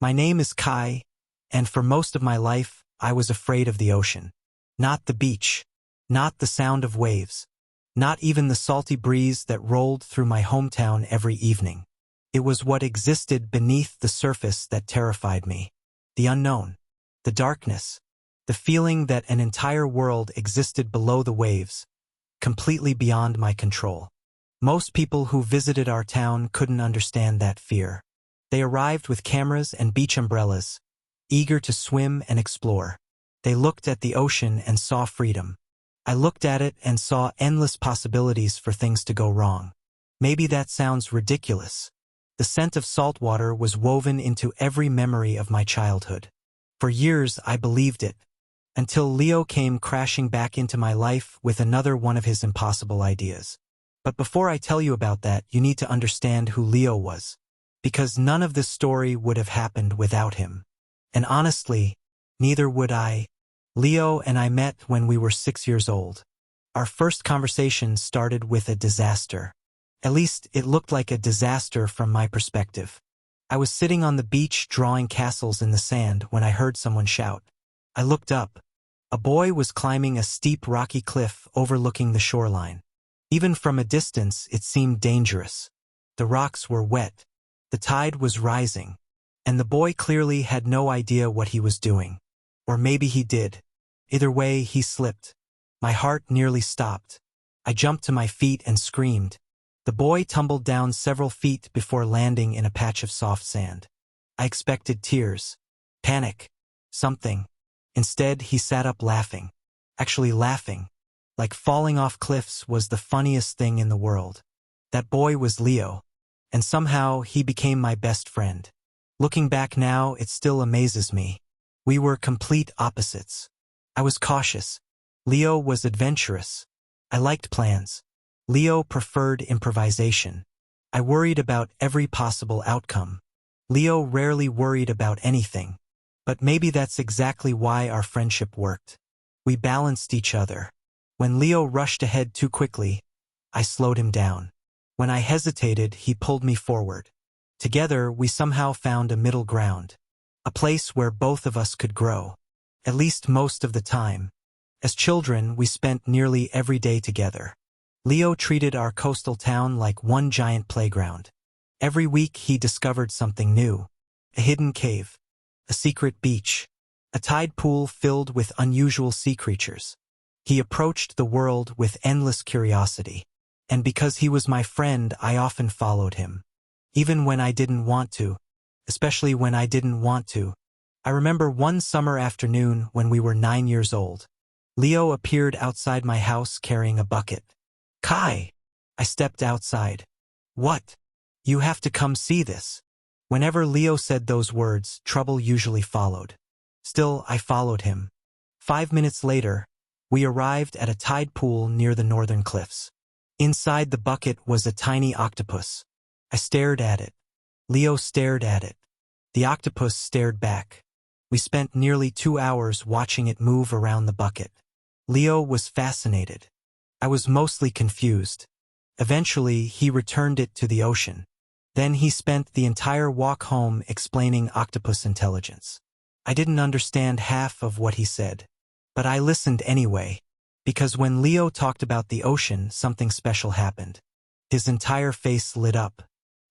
My name is Kai, and for most of my life, I was afraid of the ocean. Not the beach, not the sound of waves, not even the salty breeze that rolled through my hometown every evening. It was what existed beneath the surface that terrified me. The unknown, the darkness, the feeling that an entire world existed below the waves, completely beyond my control. Most people who visited our town couldn't understand that fear. They arrived with cameras and beach umbrellas, eager to swim and explore. They looked at the ocean and saw freedom. I looked at it and saw endless possibilities for things to go wrong. Maybe that sounds ridiculous. The scent of salt water was woven into every memory of my childhood. For years I believed it, until Leo came crashing back into my life with another one of his impossible ideas. But before I tell you about that, you need to understand who Leo was, because none of this story would have happened without him. And honestly, neither would I. Leo and I met when we were 6 years old. Our first conversation started with a disaster. At least it looked like a disaster from my perspective. I was sitting on the beach drawing castles in the sand when I heard someone shout. I looked up. A boy was climbing a steep rocky cliff overlooking the shoreline. Even from a distance, it seemed dangerous. The rocks were wet. The tide was rising. And the boy clearly had no idea what he was doing. Or maybe he did. Either way, he slipped. My heart nearly stopped. I jumped to my feet and screamed. The boy tumbled down several feet before landing in a patch of soft sand. I expected tears, panic, something. Instead, he sat up laughing. Actually laughing. Like falling off cliffs was the funniest thing in the world. That boy was Leo. And somehow, he became my best friend. Looking back now, it still amazes me. We were complete opposites. I was cautious. Leo was adventurous. I liked plans. Leo preferred improvisation. I worried about every possible outcome. Leo rarely worried about anything. But maybe that's exactly why our friendship worked. We balanced each other. When Leo rushed ahead too quickly, I slowed him down. When I hesitated, he pulled me forward. Together, we somehow found a middle ground. A place where both of us could grow. At least most of the time. As children, we spent nearly every day together. Leo treated our coastal town like one giant playground. Every week he discovered something new. A hidden cave. A secret beach. A tide pool filled with unusual sea creatures. He approached the world with endless curiosity. And because he was my friend, I often followed him. Even when I didn't want to. Especially when I didn't want to. I remember one summer afternoon when we were 9 years old. Leo appeared outside my house carrying a bucket. Kai! I stepped outside. What? You have to come see this. Whenever Leo said those words, trouble usually followed. Still, I followed him. 5 minutes later, we arrived at a tide pool near the northern cliffs. Inside the bucket was a tiny octopus. I stared at it. Leo stared at it. The octopus stared back. We spent nearly 2 hours watching it move around the bucket. Leo was fascinated. I was mostly confused. Eventually, he returned it to the ocean. Then he spent the entire walk home explaining octopus intelligence. I didn't understand half of what he said. But I listened anyway, because when Leo talked about the ocean, something special happened. His entire face lit up.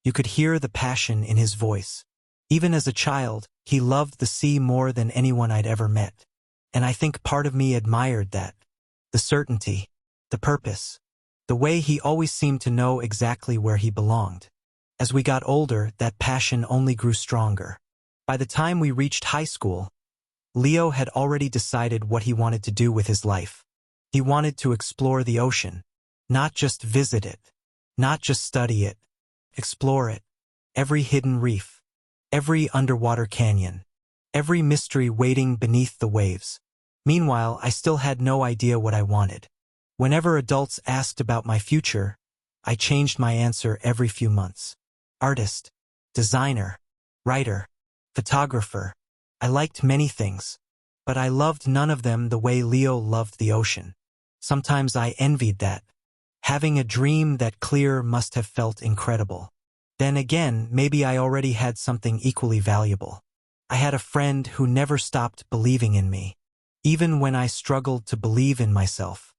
You could hear the passion in his voice. Even as a child, he loved the sea more than anyone I'd ever met. And I think part of me admired that. The certainty, the purpose, the way he always seemed to know exactly where he belonged. As we got older, that passion only grew stronger. By the time we reached high school, Leo had already decided what he wanted to do with his life. He wanted to explore the ocean, not just visit it, not just study it, explore it. Every hidden reef, every underwater canyon, every mystery waiting beneath the waves. Meanwhile, I still had no idea what I wanted. Whenever adults asked about my future, I changed my answer every few months. Artist, designer, writer, photographer. I liked many things, but I loved none of them the way Leo loved the ocean. Sometimes I envied that. Having a dream that clear must have felt incredible. Then again, maybe I already had something equally valuable. I had a friend who never stopped believing in me, even when I struggled to believe in myself.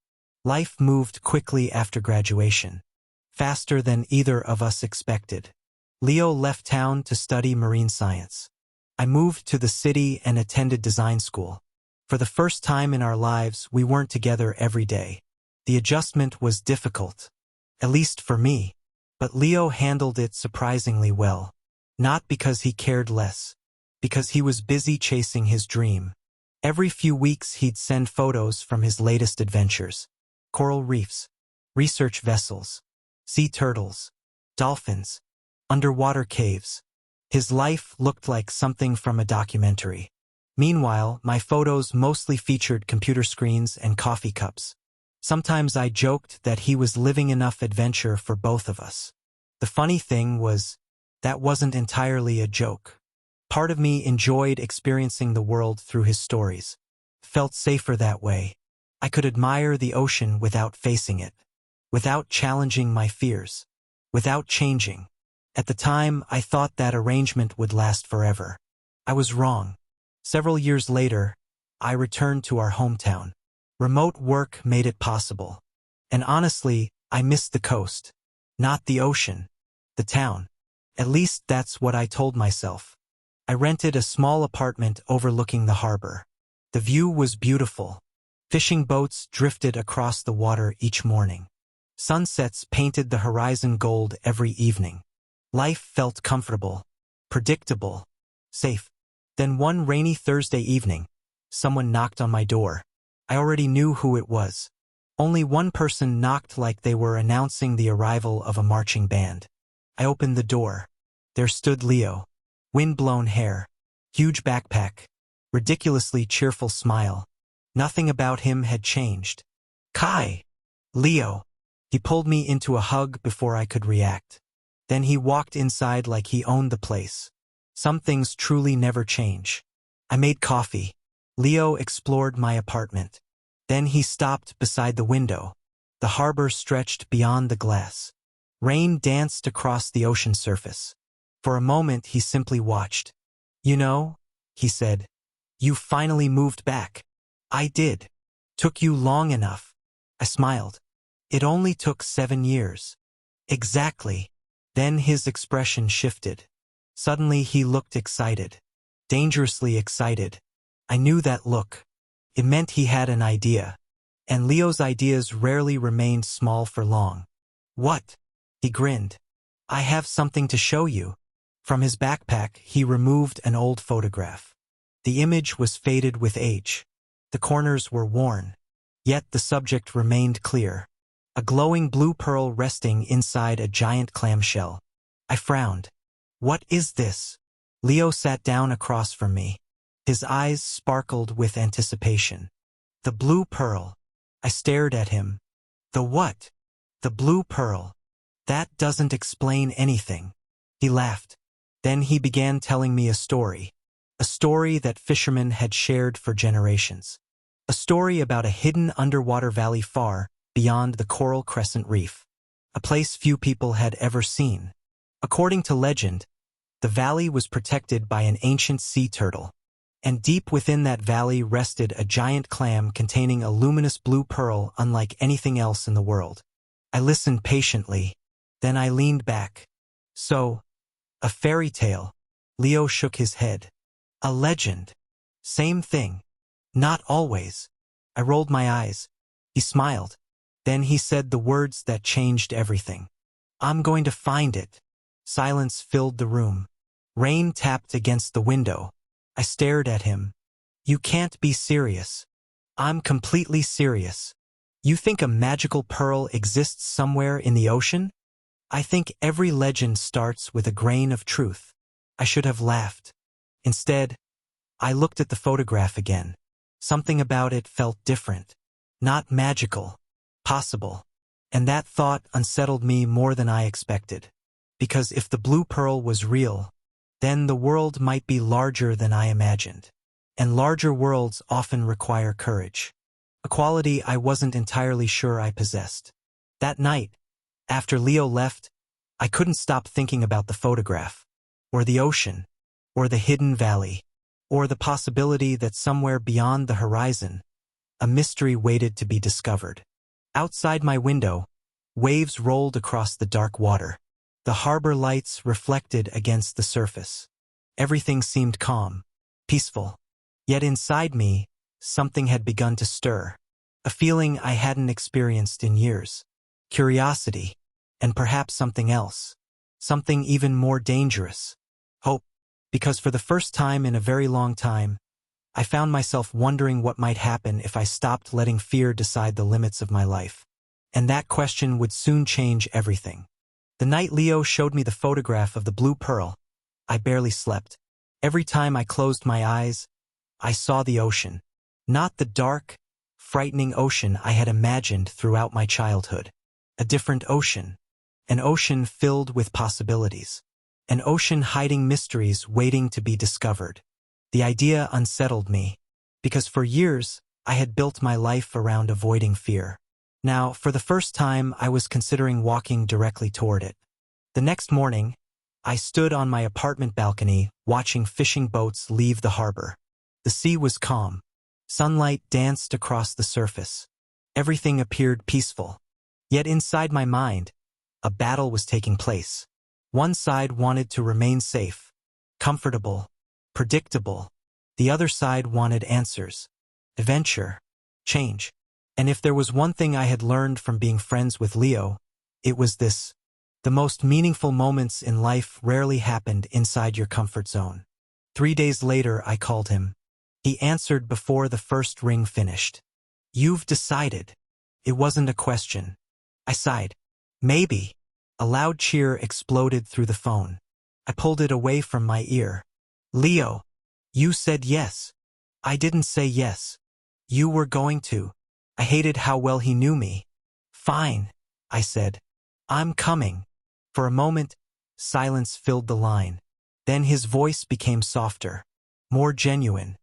Life moved quickly after graduation, faster than either of us expected. Leo left town to study marine science. I moved to the city and attended design school. For the first time in our lives, we weren't together every day. The adjustment was difficult, at least for me, but Leo handled it surprisingly well. Not because he cared less, because he was busy chasing his dream. Every few weeks he'd send photos from his latest adventures. Coral reefs, research vessels, sea turtles, dolphins, underwater caves. His life looked like something from a documentary. Meanwhile, my photos mostly featured computer screens and coffee cups. Sometimes I joked that he was living enough adventure for both of us. The funny thing was, that wasn't entirely a joke. Part of me enjoyed experiencing the world through his stories. Felt safer that way. I could admire the ocean without facing it, without challenging my fears, without changing. At the time, I thought that arrangement would last forever. I was wrong. Several years later, I returned to our hometown. Remote work made it possible. And honestly, I missed the coast. Not the ocean. The town. At least that's what I told myself. I rented a small apartment overlooking the harbor. The view was beautiful. Fishing boats drifted across the water each morning. Sunsets painted the horizon gold every evening. Life felt comfortable, predictable, safe. Then one rainy Thursday evening, someone knocked on my door. I already knew who it was. Only one person knocked like they were announcing the arrival of a marching band. I opened the door. There stood Leo. Wind-blown hair, huge backpack, ridiculously cheerful smile. Nothing about him had changed. Kai! Leo! He pulled me into a hug before I could react. Then he walked inside like he owned the place. Some things truly never change. I made coffee. Leo explored my apartment. Then he stopped beside the window. The harbor stretched beyond the glass. Rain danced across the ocean surface. For a moment he simply watched. You know, he said, you finally moved back. I did. Took you long enough. I smiled. It only took 7 years. Exactly. Then his expression shifted. Suddenly he looked excited. Dangerously excited. I knew that look. It meant he had an idea. And Leo's ideas rarely remained small for long. What? He grinned. I have something to show you. From his backpack, he removed an old photograph. The image was faded with age. The corners were worn. Yet the subject remained clear. A glowing blue pearl resting inside a giant clamshell. I frowned. What is this? Leo sat down across from me. His eyes sparkled with anticipation. The blue pearl. I stared at him. The what? The blue pearl. That doesn't explain anything. He laughed. Then he began telling me a story that fishermen had shared for generations. A story about a hidden underwater valley far beyond the Coral Crescent Reef, a place few people had ever seen. According to legend, the valley was protected by an ancient sea turtle, and deep within that valley rested a giant clam containing a luminous blue pearl unlike anything else in the world. I listened patiently, then I leaned back. So, a fairy tale. Leo shook his head. A legend. Same thing. Not always. I rolled my eyes. He smiled. Then he said the words that changed everything. I'm going to find it. Silence filled the room. Rain tapped against the window. I stared at him. You can't be serious. I'm completely serious. You think a magical pearl exists somewhere in the ocean? I think every legend starts with a grain of truth. I should have laughed. Instead, I looked at the photograph again. Something about it felt different. Not magical. Possible. And that thought unsettled me more than I expected. Because if the blue pearl was real, then the world might be larger than I imagined. And larger worlds often require courage. A quality I wasn't entirely sure I possessed. That night, after Leo left, I couldn't stop thinking about the photograph, or the ocean, or the hidden valley. or the possibility that somewhere beyond the horizon, a mystery waited to be discovered. Outside my window, waves rolled across the dark water. The harbor lights reflected against the surface. Everything seemed calm, peaceful. Yet inside me, something had begun to stir. A feeling I hadn't experienced in years. Curiosity, and perhaps something else. Something even more dangerous. Hope. Because for the first time in a very long time, I found myself wondering what might happen if I stopped letting fear decide the limits of my life. And that question would soon change everything. The night Leo showed me the photograph of the blue pearl, I barely slept. Every time I closed my eyes, I saw the ocean. Not the dark, frightening ocean I had imagined throughout my childhood. A different ocean. An ocean filled with possibilities. An ocean hiding mysteries waiting to be discovered. The idea unsettled me, because for years I had built my life around avoiding fear. Now, for the first time, I was considering walking directly toward it. The next morning, I stood on my apartment balcony watching fishing boats leave the harbor. The sea was calm. Sunlight danced across the surface. Everything appeared peaceful. Yet inside my mind, a battle was taking place. One side wanted to remain safe, comfortable, predictable. The other side wanted answers, adventure, change. And if there was one thing I had learned from being friends with Leo, it was this. The most meaningful moments in life rarely happened inside your comfort zone. 3 days later, I called him. He answered before the first ring finished. "You've decided." It wasn't a question. I sighed. "Maybe." A loud cheer exploded through the phone. I pulled it away from my ear. "Leo, you said yes." "I didn't say yes. You were going to." I hated how well he knew me. "Fine," I said. "I'm coming." For a moment, silence filled the line. Then his voice became softer, more genuine.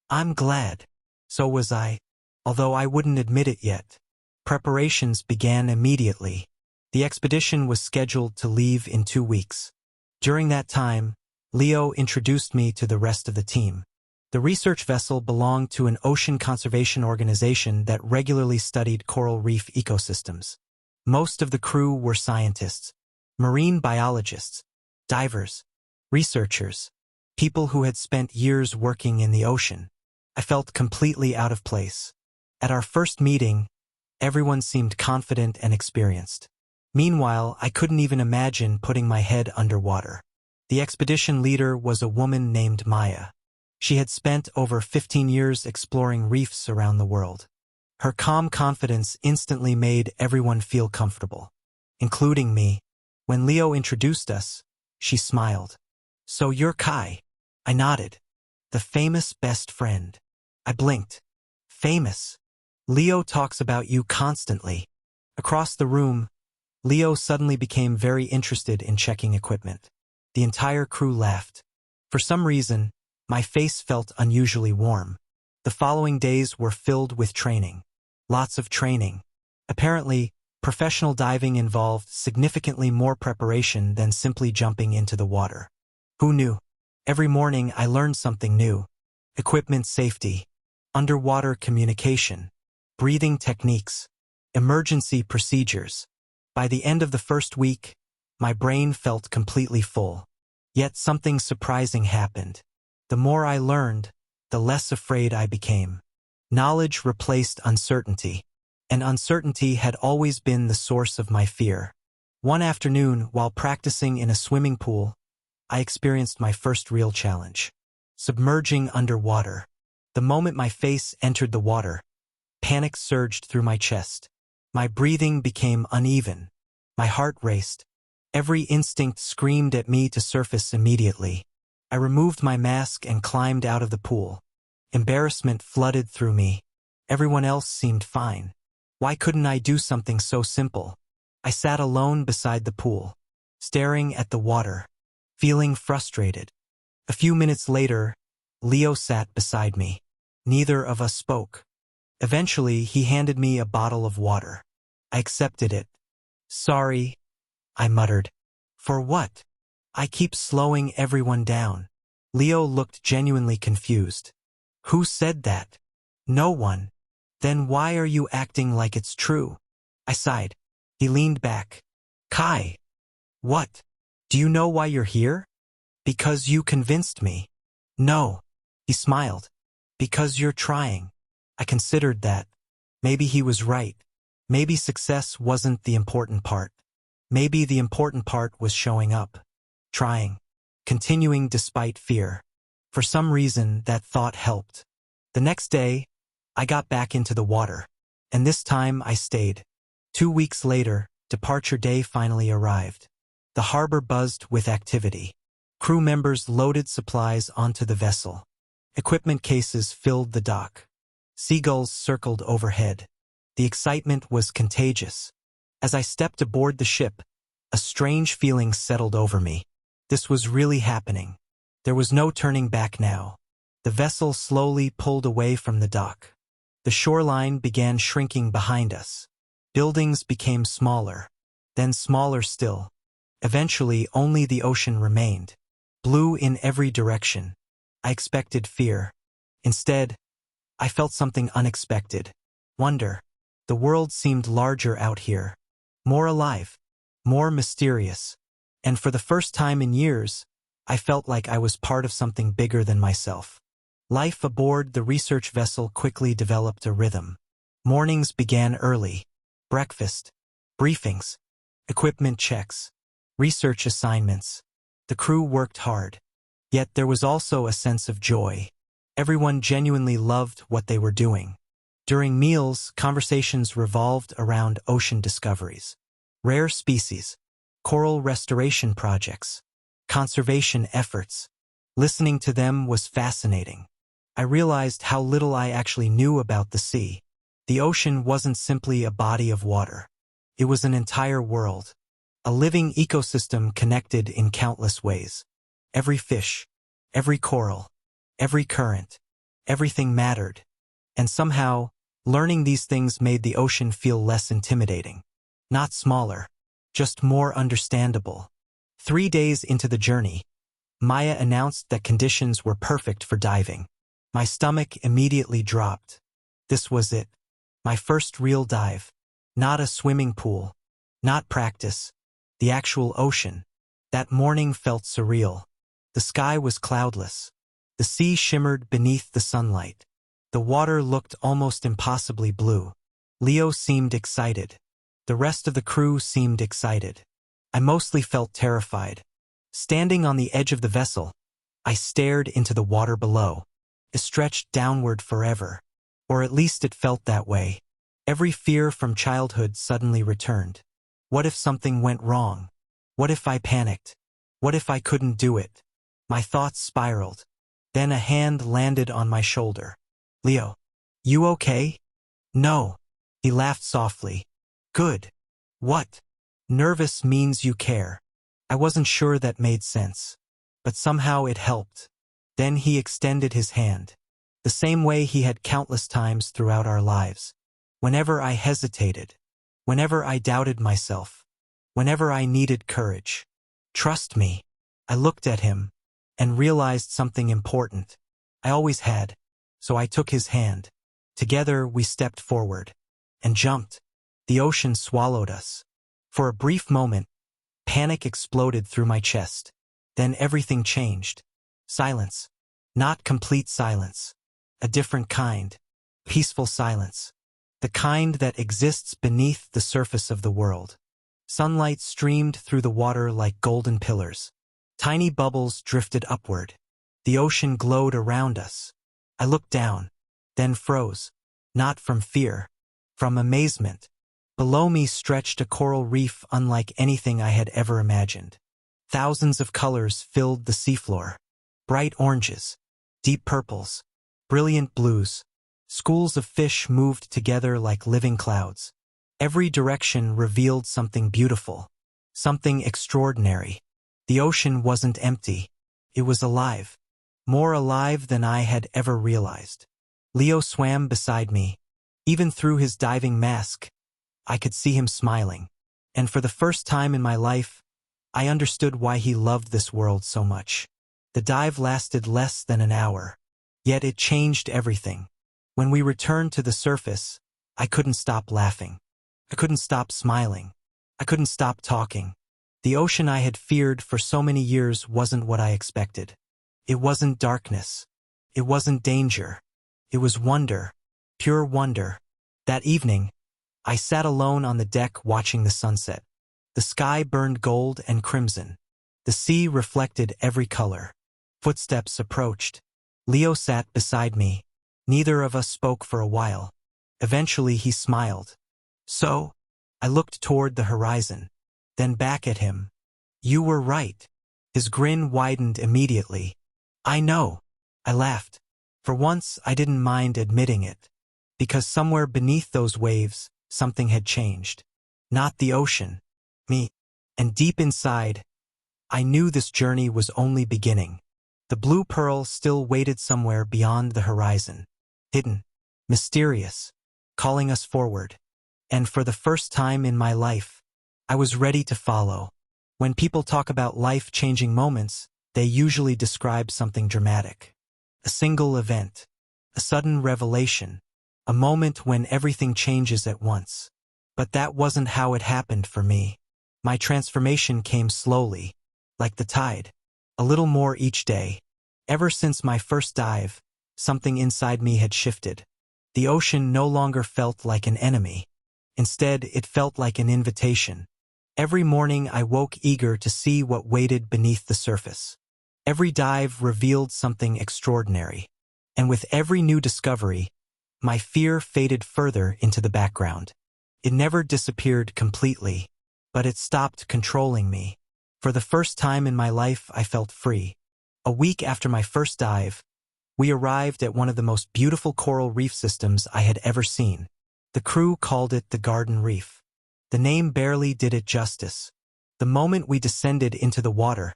"I'm glad." So was I, although I wouldn't admit it yet. Preparations began immediately. The expedition was scheduled to leave in 2 weeks. During that time, Leo introduced me to the rest of the team. The research vessel belonged to an ocean conservation organization that regularly studied coral reef ecosystems. Most of the crew were scientists, marine biologists, divers, researchers, people who had spent years working in the ocean. I felt completely out of place. At our first meeting, everyone seemed confident and experienced. Meanwhile, I couldn't even imagine putting my head underwater. The expedition leader was a woman named Maya. She had spent over 15 years exploring reefs around the world. Her calm confidence instantly made everyone feel comfortable, including me. When Leo introduced us, she smiled. "So you're Kai." I nodded. "The famous best friend." I blinked. "Famous? Leo talks about you constantly." Across the room, Leo suddenly became very interested in checking equipment. The entire crew laughed. For some reason, my face felt unusually warm. The following days were filled with training. Lots of training. Apparently, professional diving involved significantly more preparation than simply jumping into the water. Who knew? Every morning I learned something new. Equipment safety, underwater communication, breathing techniques, emergency procedures. By the end of the first week, my brain felt completely full. Yet something surprising happened. The more I learned, the less afraid I became. Knowledge replaced uncertainty, and uncertainty had always been the source of my fear. One afternoon, while practicing in a swimming pool, I experienced my first real challenge. Submerging underwater. The moment my face entered the water, panic surged through my chest. My breathing became uneven. My heart raced. Every instinct screamed at me to surface immediately. I removed my mask and climbed out of the pool. Embarrassment flooded through me. Everyone else seemed fine. Why couldn't I do something so simple? I sat alone beside the pool, staring at the water, feeling frustrated. A few minutes later, Leo sat beside me. Neither of us spoke. Eventually, he handed me a bottle of water. I accepted it. "Sorry," I muttered. "For what?" "I keep slowing everyone down." Leo looked genuinely confused. Who said that? No one. Then why are you acting like it's true? I sighed. He leaned back. Kai. What? Do you know why you're here? Because you convinced me. No. He smiled. Because you're trying. I considered that. Maybe he was right. Maybe success wasn't the important part. Maybe the important part was showing up. Trying. Continuing despite fear. For some reason, that thought helped. The next day, I got back into the water. And this time I stayed. 2 weeks later, departure day finally arrived. The harbor buzzed with activity. Crew members loaded supplies onto the vessel. Equipment cases filled the dock. Seagulls circled overhead. The excitement was contagious. As I stepped aboard the ship, a strange feeling settled over me. This was really happening. There was no turning back now. The vessel slowly pulled away from the dock. The shoreline began shrinking behind us. Buildings became smaller, then smaller still. Eventually, only the ocean remained. Blue in every direction. I expected fear. Instead, I felt something unexpected. Wonder. The world seemed larger out here. More alive. More mysterious. And for the first time in years, I felt like I was part of something bigger than myself. Life aboard the research vessel quickly developed a rhythm. Mornings began early. Breakfast. Briefings. Equipment checks. Research assignments. The crew worked hard. Yet there was also a sense of joy. Everyone genuinely loved what they were doing. During meals, conversations revolved around ocean discoveries. Rare species. Coral restoration projects. Conservation efforts. Listening to them was fascinating. I realized how little I actually knew about the sea. The ocean wasn't simply a body of water. It was an entire world. A living ecosystem connected in countless ways. Every fish, every coral, every current, everything mattered. And somehow, learning these things made the ocean feel less intimidating. Not smaller, just more understandable. 3 days into the journey, Maya announced that conditions were perfect for diving. My stomach immediately dropped. This was it. My first real dive. Not a swimming pool. Not practice. The actual ocean. That morning felt surreal. The sky was cloudless. The sea shimmered beneath the sunlight. The water looked almost impossibly blue. Leo seemed excited. The rest of the crew seemed excited. I mostly felt terrified. Standing on the edge of the vessel, I stared into the water below. It stretched downward forever. Or at least it felt that way. Every fear from childhood suddenly returned. What if something went wrong? What if I panicked? What if I couldn't do it? My thoughts spiraled. Then a hand landed on my shoulder. Leo, you okay? No. He laughed softly. Good. What? Nervous means you care. I wasn't sure that made sense. But somehow it helped. Then he extended his hand. The same way he had countless times throughout our lives. Whenever I hesitated. Whenever I doubted myself. Whenever I needed courage. Trust me. I looked at him and realized something important. I always had. So I took his hand. Together we stepped forward. And jumped. The ocean swallowed us. For a brief moment, panic exploded through my chest. Then everything changed. Silence. Not complete silence. A different kind. Peaceful silence. The kind that exists beneath the surface of the world. Sunlight streamed through the water like golden pillars. Tiny bubbles drifted upward. The ocean glowed around us. I looked down, then froze. Not from fear. From amazement. Below me stretched a coral reef unlike anything I had ever imagined. Thousands of colors filled the seafloor. Bright oranges, deep purples, brilliant blues. Schools of fish moved together like living clouds. Every direction revealed something beautiful, something extraordinary. The ocean wasn't empty. It was alive. More alive than I had ever realized. Leo swam beside me. Even through his diving mask, I could see him smiling. And for the first time in my life, I understood why he loved this world so much. The dive lasted less than an hour. Yet it changed everything. When we returned to the surface, I couldn't stop laughing. I couldn't stop smiling. I couldn't stop talking. The ocean I had feared for so many years wasn't what I expected. It wasn't darkness. It wasn't danger. It was wonder. Pure wonder. That evening, I sat alone on the deck watching the sunset. The sky burned gold and crimson. The sea reflected every color. Footsteps approached. Leo sat beside me. Neither of us spoke for a while. Eventually he smiled. So, I looked toward the horizon, then back at him. You were right. His grin widened immediately. I know. I laughed. For once, I didn't mind admitting it. Because somewhere beneath those waves, something had changed. Not the ocean. Me. And deep inside, I knew this journey was only beginning. The blue pearl still waited somewhere beyond the horizon. Hidden. Mysterious. Calling us forward. And for the first time in my life, I was ready to follow. When people talk about life-changing moments, they usually describe something dramatic. A single event. A sudden revelation. A moment when everything changes at once. But that wasn't how it happened for me. My transformation came slowly, like the tide. A little more each day. Ever since my first dive, something inside me had shifted. The ocean no longer felt like an enemy. Instead, it felt like an invitation. Every morning I woke eager to see what waited beneath the surface. Every dive revealed something extraordinary. And with every new discovery, my fear faded further into the background. It never disappeared completely, but it stopped controlling me. For the first time in my life, I felt free. A week after my first dive, we arrived at one of the most beautiful coral reef systems I had ever seen. The crew called it the Garden Reef. The name barely did it justice. The moment we descended into the water,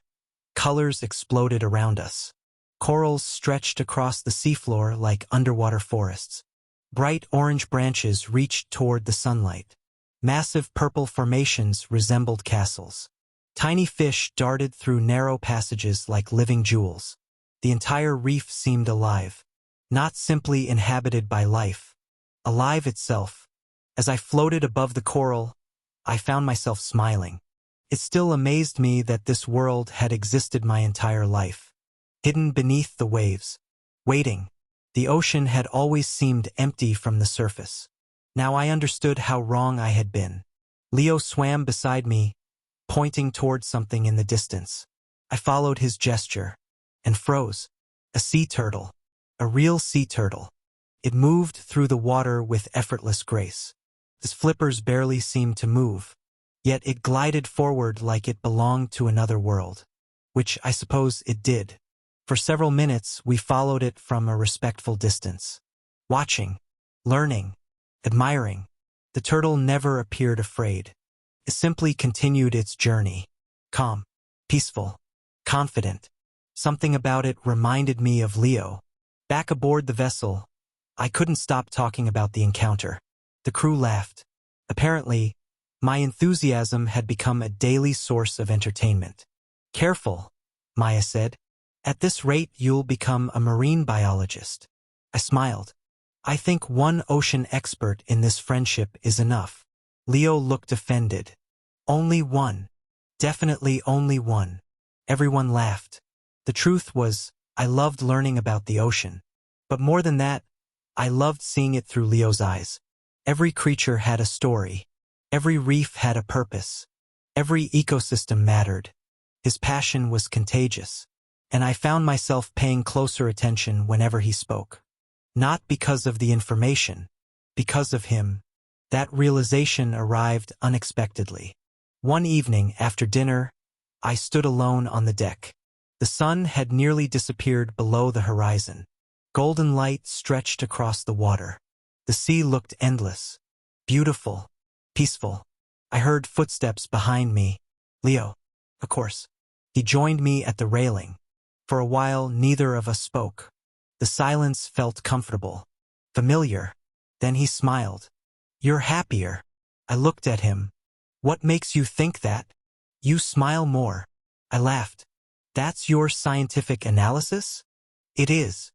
colors exploded around us. Corals stretched across the seafloor like underwater forests. Bright orange branches reached toward the sunlight. Massive purple formations resembled castles. Tiny fish darted through narrow passages like living jewels. The entire reef seemed alive, not simply inhabited by life, alive itself. As I floated above the coral, I found myself smiling. It still amazed me that this world had existed my entire life. Hidden beneath the waves, waiting. The ocean had always seemed empty from the surface. Now I understood how wrong I had been. Leo swam beside me, pointing toward something in the distance. I followed his gesture and froze. A sea turtle. A real sea turtle. It moved through the water with effortless grace. Its flippers barely seemed to move, yet it glided forward like it belonged to another world. Which I suppose it did. For several minutes, we followed it from a respectful distance. Watching, learning, admiring. The turtle never appeared afraid. It simply continued its journey. Calm, peaceful, confident. Something about it reminded me of Leo. Back aboard the vessel, I couldn't stop talking about the encounter. The crew laughed. Apparently, my enthusiasm had become a daily source of entertainment. Careful, Maya said. At this rate, you'll become a marine biologist. I smiled. I think one ocean expert in this friendship is enough. Leo looked offended. Only one. Definitely only one. Everyone laughed. The truth was, I loved learning about the ocean. But more than that, I loved seeing it through Leo's eyes. Every creature had a story. Every reef had a purpose. Every ecosystem mattered. His passion was contagious. And I found myself paying closer attention whenever he spoke. Not because of the information, because of him. That realization arrived unexpectedly. One evening after dinner, I stood alone on the deck. The sun had nearly disappeared below the horizon. Golden light stretched across the water. The sea looked endless, beautiful, peaceful. I heard footsteps behind me. Leo, of course. He joined me at the railing. For a while, neither of us spoke. The silence felt comfortable, familiar. Then he smiled. You're happier. I looked at him. What makes you think that? You smile more. I laughed. That's your scientific analysis? It is.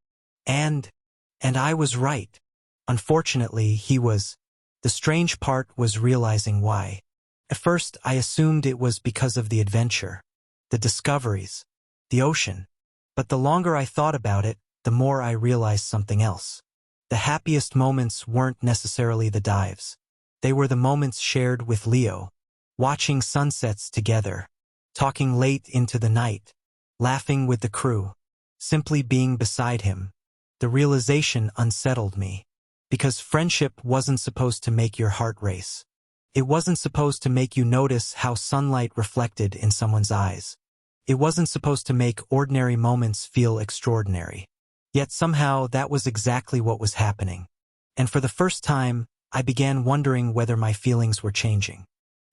And I was right. Unfortunately, he was. The strange part was realizing why. At first, I assumed it was because of the adventure, the discoveries, the ocean. But the longer I thought about it, the more I realized something else. The happiest moments weren't necessarily the dives. They were the moments shared with Leo, watching sunsets together, talking late into the night, laughing with the crew, simply being beside him. The realization unsettled me, because friendship wasn't supposed to make your heart race. It wasn't supposed to make you notice how sunlight reflected in someone's eyes. It wasn't supposed to make ordinary moments feel extraordinary. Yet somehow that was exactly what was happening. And for the first time, I began wondering whether my feelings were changing.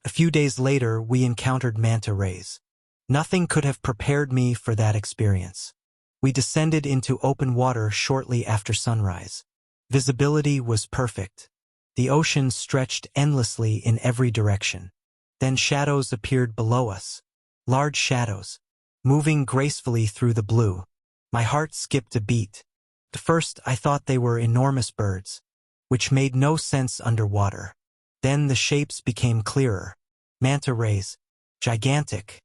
A few days later, we encountered manta rays. Nothing could have prepared me for that experience. We descended into open water shortly after sunrise. Visibility was perfect. The ocean stretched endlessly in every direction. Then shadows appeared below us. Large shadows, moving gracefully through the blue. My heart skipped a beat. At first, I thought they were enormous birds, which made no sense underwater. Then the shapes became clearer. Manta rays, gigantic,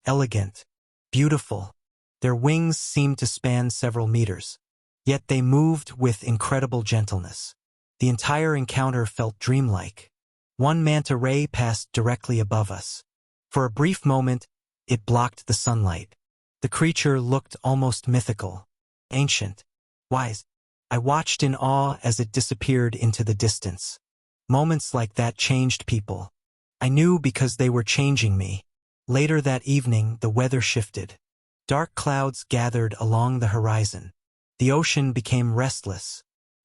elegant, beautiful. Their wings seemed to span several meters. Yet they moved with incredible gentleness. The entire encounter felt dreamlike. One manta ray passed directly above us. For a brief moment, it blocked the sunlight. The creature looked almost mythical, ancient, wise. I watched in awe as it disappeared into the distance. Moments like that changed people. I knew because they were changing me. Later that evening, the weather shifted. Dark clouds gathered along the horizon. The ocean became restless.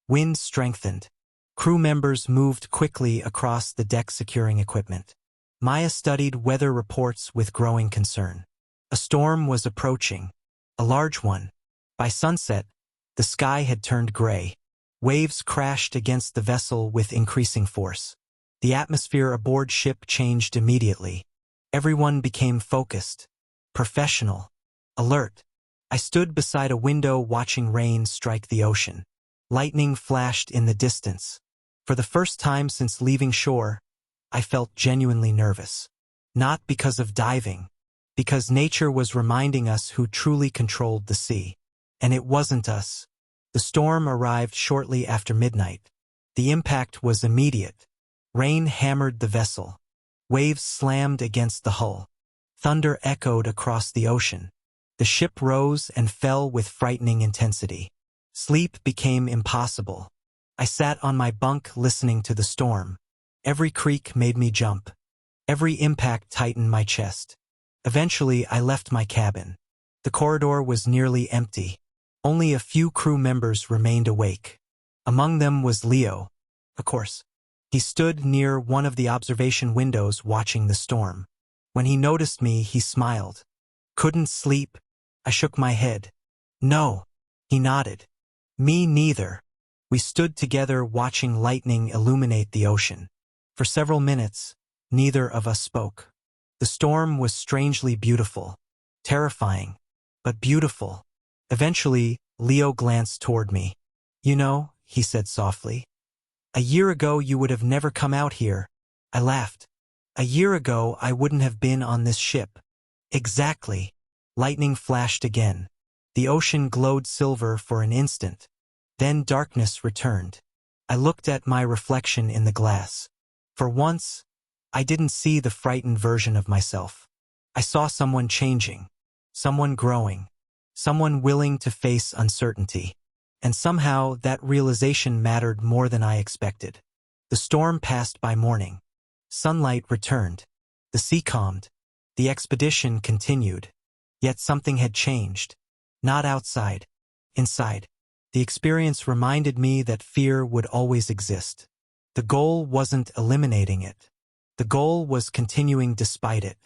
Wind strengthened. Crew members moved quickly across the deck securing equipment. Maya studied weather reports with growing concern. A storm was approaching, a large one. By sunset, the sky had turned gray. Waves crashed against the vessel with increasing force. The atmosphere aboard ship changed immediately. Everyone became focused, professional, alert. I stood beside a window watching rain strike the ocean. Lightning flashed in the distance. For the first time since leaving shore, I felt genuinely nervous. Not because of diving, because nature was reminding us who truly controlled the sea. And it wasn't us. The storm arrived shortly after midnight. The impact was immediate. Rain hammered the vessel. Waves slammed against the hull. Thunder echoed across the ocean. The ship rose and fell with frightening intensity. Sleep became impossible. I sat on my bunk listening to the storm. Every creak made me jump. Every impact tightened my chest. Eventually, I left my cabin. The corridor was nearly empty. Only a few crew members remained awake. Among them was Leo, of course. He stood near one of the observation windows watching the storm. When he noticed me, he smiled. Couldn't sleep? I shook my head. No. He nodded. Me neither. We stood together watching lightning illuminate the ocean. For several minutes, neither of us spoke. The storm was strangely beautiful. Terrifying, but beautiful. Eventually, Leo glanced toward me. You know, he said softly. A year ago you would have never come out here. I laughed. A year ago I wouldn't have been on this ship. Exactly. Lightning flashed again. The ocean glowed silver for an instant. Then darkness returned. I looked at my reflection in the glass. For once, I didn't see the frightened version of myself. I saw someone changing, someone growing, someone willing to face uncertainty. And somehow that realization mattered more than I expected. The storm passed by morning. Sunlight returned. The sea calmed. The expedition continued. Yet something had changed. Not outside. Inside. The experience reminded me that fear would always exist. The goal wasn't eliminating it. The goal was continuing despite it.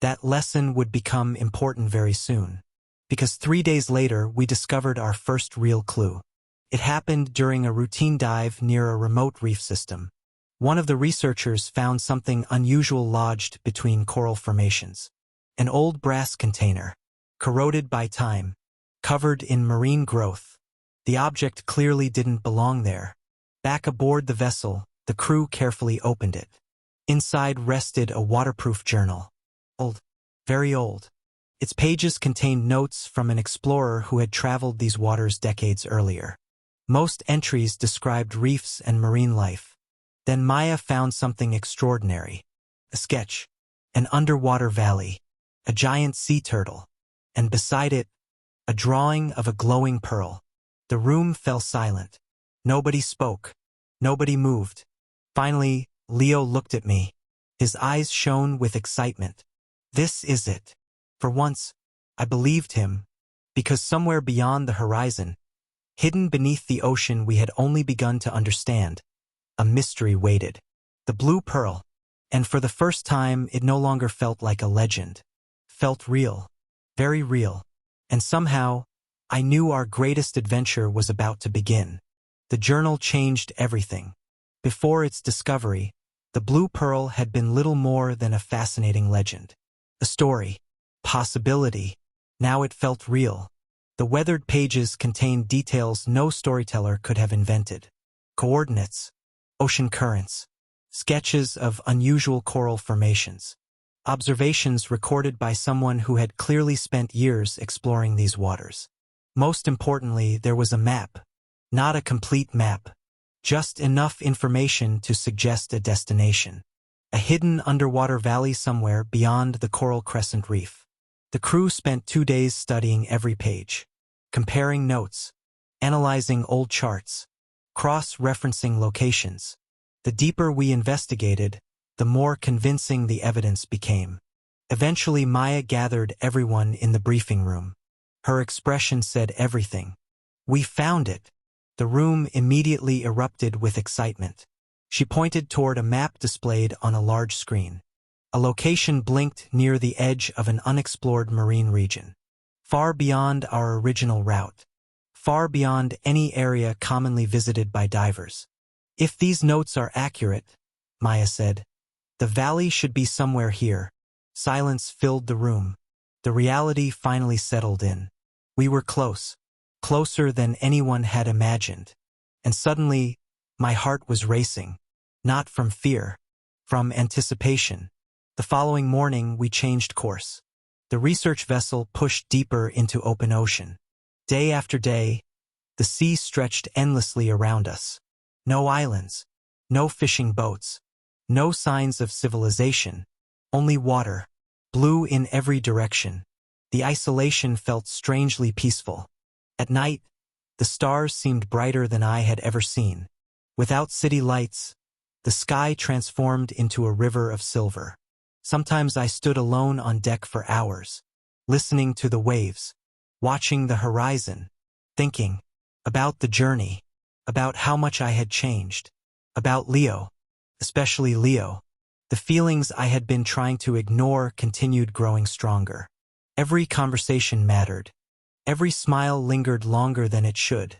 That lesson would become important very soon. Because 3 days later, we discovered our first real clue. It happened during a routine dive near a remote reef system. One of the researchers found something unusual lodged between coral formations. An old brass container, corroded by time, covered in marine growth. The object clearly didn't belong there. Back aboard the vessel, the crew carefully opened it. Inside rested a waterproof journal. Old. Very old. Its pages contained notes from an explorer who had traveled these waters decades earlier. Most entries described reefs and marine life. Then Maya found something extraordinary. A sketch. An underwater valley. A giant sea turtle. And beside it, a drawing of a glowing pearl. The room fell silent. Nobody spoke. Nobody moved. Finally, Leo looked at me. His eyes shone with excitement. This is it. For once, I believed him, because somewhere beyond the horizon, hidden beneath the ocean we had only begun to understand, a mystery waited. The blue pearl. And for the first time, it no longer felt like a legend. Felt real. Very real. And somehow, I knew our greatest adventure was about to begin. The journal changed everything. Before its discovery, the blue pearl had been little more than a fascinating legend. A story. Possibility. Now it felt real. The weathered pages contained details no storyteller could have invented. Coordinates. Ocean currents. Sketches of unusual coral formations. Observations recorded by someone who had clearly spent years exploring these waters. Most importantly, there was a map. Not a complete map. Just enough information to suggest a destination. A hidden underwater valley somewhere beyond the Coral Crescent Reef. The crew spent 2 days studying every page. Comparing notes. Analyzing old charts. Cross-referencing locations. The deeper we investigated, the more convincing the evidence became. Eventually Maya gathered everyone in the briefing room. Her expression said everything. We found it. The room immediately erupted with excitement. She pointed toward a map displayed on a large screen. A location blinked near the edge of an unexplored marine region. Far beyond our original route. Far beyond any area commonly visited by divers. If these notes are accurate, Maya said, the valley should be somewhere here. Silence filled the room. The reality finally settled in. We were close. Closer than anyone had imagined. And suddenly, my heart was racing. Not from fear. From anticipation. The following morning, we changed course. The research vessel pushed deeper into open ocean. Day after day, the sea stretched endlessly around us. No islands. No fishing boats. No signs of civilization. Only water. Blue in every direction. The isolation felt strangely peaceful. At night, the stars seemed brighter than I had ever seen. Without city lights, the sky transformed into a river of silver. Sometimes I stood alone on deck for hours, listening to the waves, watching the horizon, thinking about the journey, about how much I had changed, about Leo, especially Leo. The feelings I had been trying to ignore continued growing stronger. Every conversation mattered. Every smile lingered longer than it should.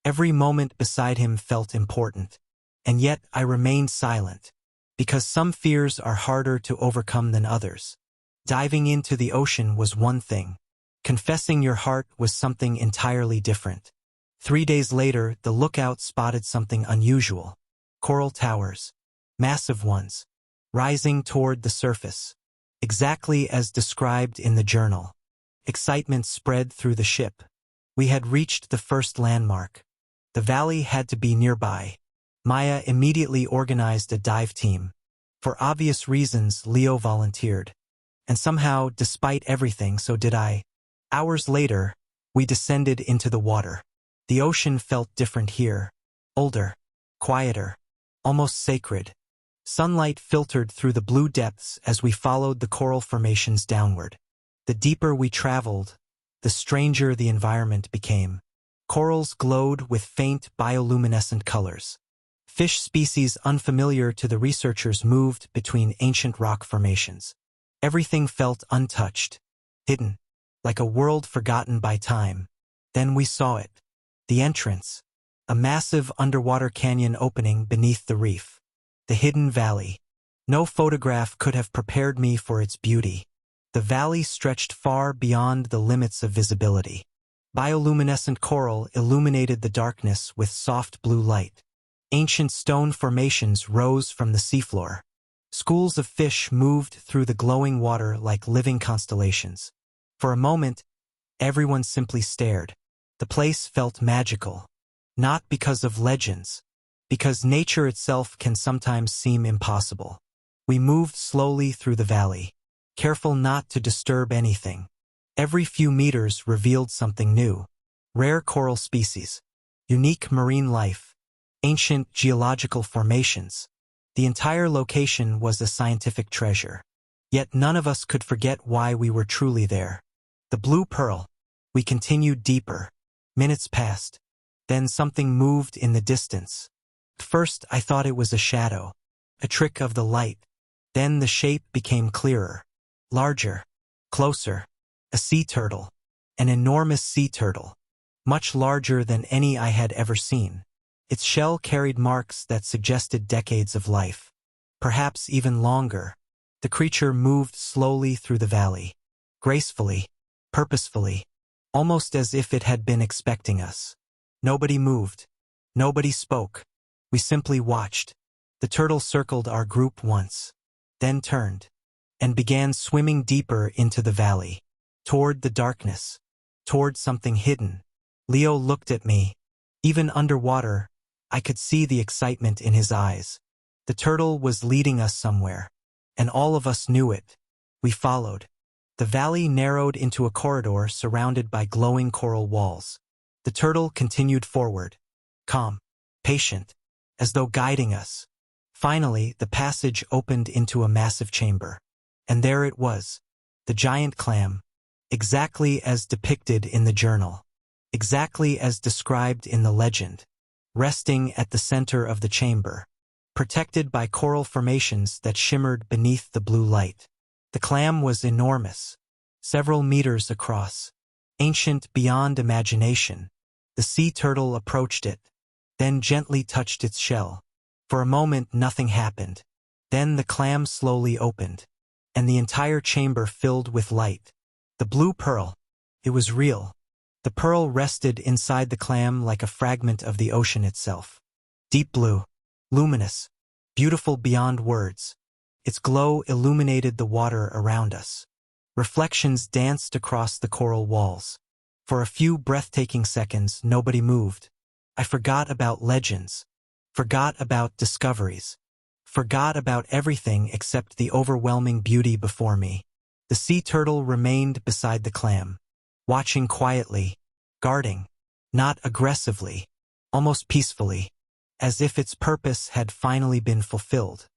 Every moment beside him felt important. And yet I remained silent, because some fears are harder to overcome than others. Diving into the ocean was one thing. Confessing your heart was something entirely different. 3 days later, the lookout spotted something unusual. Coral towers. Massive ones. Rising toward the surface. Exactly as described in the journal. Excitement spread through the ship. We had reached the first landmark. The valley had to be nearby. Maya immediately organized a dive team. For obvious reasons, Leo volunteered. And somehow, despite everything, so did I. Hours later, we descended into the water. The ocean felt different here. Older. Quieter. Almost sacred. Sunlight filtered through the blue depths as we followed the coral formations downward. The deeper we traveled, the stranger the environment became. Corals glowed with faint bioluminescent colors. Fish species unfamiliar to the researchers moved between ancient rock formations. Everything felt untouched, hidden, like a world forgotten by time. Then we saw it. The entrance. A massive underwater canyon opening beneath the reef. The hidden valley. No photograph could have prepared me for its beauty. The valley stretched far beyond the limits of visibility. Bioluminescent coral illuminated the darkness with soft blue light. Ancient stone formations rose from the seafloor. Schools of fish moved through the glowing water like living constellations. For a moment, everyone simply stared. The place felt magical. Not because of legends, because nature itself can sometimes seem impossible. We moved slowly through the valley, careful not to disturb anything. Every few meters revealed something new. Rare coral species, unique marine life, ancient geological formations. The entire location was a scientific treasure. Yet none of us could forget why we were truly there. The blue pearl. We continued deeper. Minutes passed. Then something moved in the distance. First, I thought it was a shadow, a trick of the light. Then the shape became clearer, larger, closer. A sea turtle. An enormous sea turtle. Much larger than any I had ever seen. Its shell carried marks that suggested decades of life. Perhaps even longer. The creature moved slowly through the valley. Gracefully, purposefully, almost as if it had been expecting us. Nobody moved. Nobody spoke. We simply watched. The turtle circled our group once, then turned, and began swimming deeper into the valley, toward the darkness, toward something hidden. Leo looked at me. Even underwater, I could see the excitement in his eyes. The turtle was leading us somewhere, and all of us knew it. We followed. The valley narrowed into a corridor surrounded by glowing coral walls. The turtle continued forward, calm, patient, as though guiding us. Finally, the passage opened into a massive chamber. And there it was, the giant clam, exactly as depicted in the journal, exactly as described in the legend, resting at the center of the chamber, protected by coral formations that shimmered beneath the blue light. The clam was enormous, several meters across, ancient beyond imagination. The sea turtle approached it, then gently touched its shell. For a moment nothing happened. Then the clam slowly opened, and the entire chamber filled with light. The blue pearl. It was real. The pearl rested inside the clam like a fragment of the ocean itself. Deep blue, luminous, beautiful beyond words. Its glow illuminated the water around us. Reflections danced across the coral walls. For a few breathtaking seconds, nobody moved. I forgot about legends, forgot about discoveries, forgot about everything except the overwhelming beauty before me. The sea turtle remained beside the clam, watching quietly, guarding, not aggressively, almost peacefully, as if its purpose had finally been fulfilled.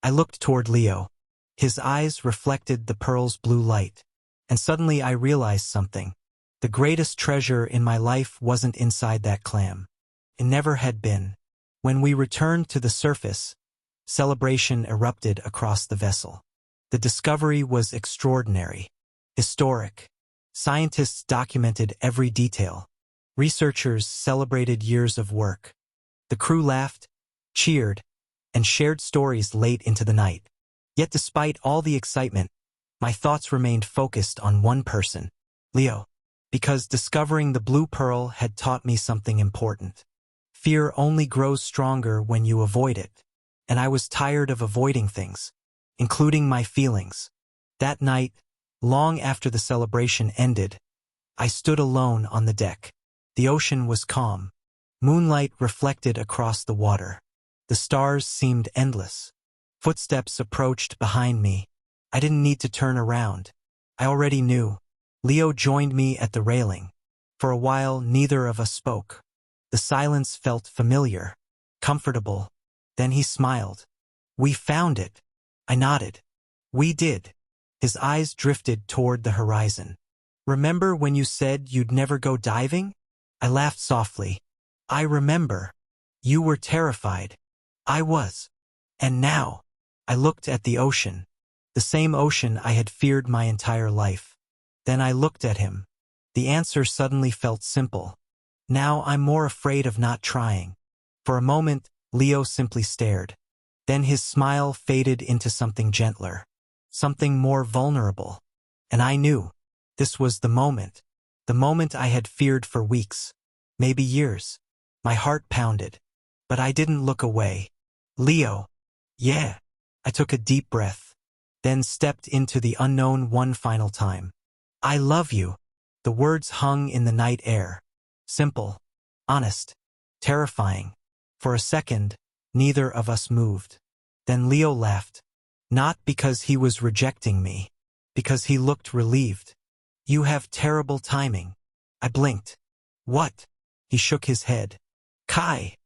I looked toward Leo. His eyes reflected the pearl's blue light, and suddenly I realized something. The greatest treasure in my life wasn't inside that clam. It never had been. When we returned to the surface, celebration erupted across the vessel. The discovery was extraordinary, historic. Scientists documented every detail. Researchers celebrated years of work. The crew laughed, cheered, and shared stories late into the night. Yet despite all the excitement, my thoughts remained focused on one person, Leo, because discovering the blue pearl had taught me something important. Fear only grows stronger when you avoid it, and I was tired of avoiding things, including my feelings. That night, long after the celebration ended, I stood alone on the deck. The ocean was calm. Moonlight reflected across the water. The stars seemed endless. Footsteps approached behind me. I didn't need to turn around. I already knew. Leo joined me at the railing. For a while, neither of us spoke. The silence felt familiar, comfortable. Then he smiled. "We found it." I nodded. "We did." His eyes drifted toward the horizon. "Remember when you said you'd never go diving?" I laughed softly. "I remember. You were terrified. I was. And now." I looked at the ocean. The same ocean I had feared my entire life. Then I looked at him. The answer suddenly felt simple. Now I'm more afraid of not trying. For a moment, Leo simply stared. Then his smile faded into something gentler, something more vulnerable. And I knew. This was the moment. The moment I had feared for weeks. Maybe years. My heart pounded. But I didn't look away. Leo. Yeah. I took a deep breath. Then stepped into the unknown one final time. I love you. The words hung in the night air. Simple. Honest. Terrifying. For a second, neither of us moved. Then Leo laughed. Not because he was rejecting me. Because he looked relieved. You have terrible timing. I blinked. What? He shook his head. Kai.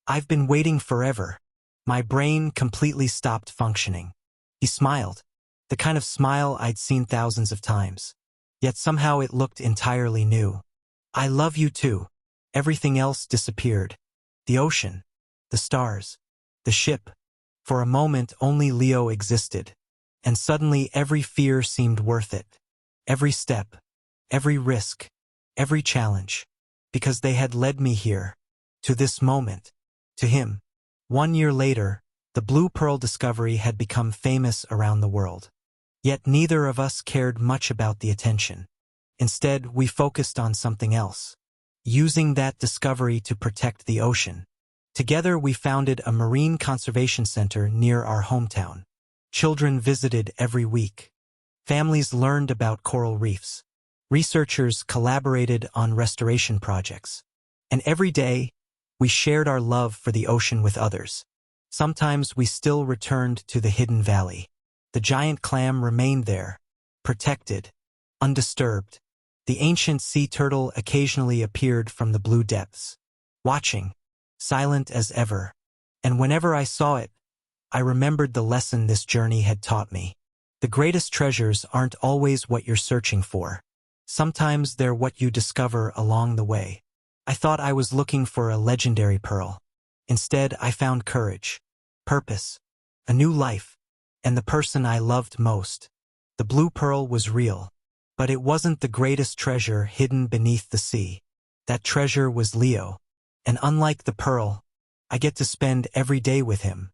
I've been waiting forever. My brain completely stopped functioning. He smiled. The kind of smile I'd seen thousands of times. Yet somehow it looked entirely new. I love you too. Everything else disappeared. The ocean. The stars. The ship. For a moment only Leo existed. And suddenly every fear seemed worth it. Every step. Every risk. Every challenge. Because they had led me here. To this moment. To him. 1 year later, the Blue Pearl discovery had become famous around the world. Yet neither of us cared much about the attention. Instead, we focused on something else. Using that discovery to protect the ocean. Together we founded a marine conservation center near our hometown. Children visited every week. Families learned about coral reefs. Researchers collaborated on restoration projects. And every day, we shared our love for the ocean with others. Sometimes we still returned to the hidden valley. The giant clam remained there, protected, undisturbed. The ancient sea turtle occasionally appeared from the blue depths, watching, silent as ever. And whenever I saw it, I remembered the lesson this journey had taught me. The greatest treasures aren't always what you're searching for. Sometimes they're what you discover along the way. I thought I was looking for a legendary pearl. Instead, I found courage, purpose, a new life, and the person I loved most. The blue pearl was real, but it wasn't the greatest treasure hidden beneath the sea. That treasure was Leo, and unlike the pearl, I get to spend every day with him,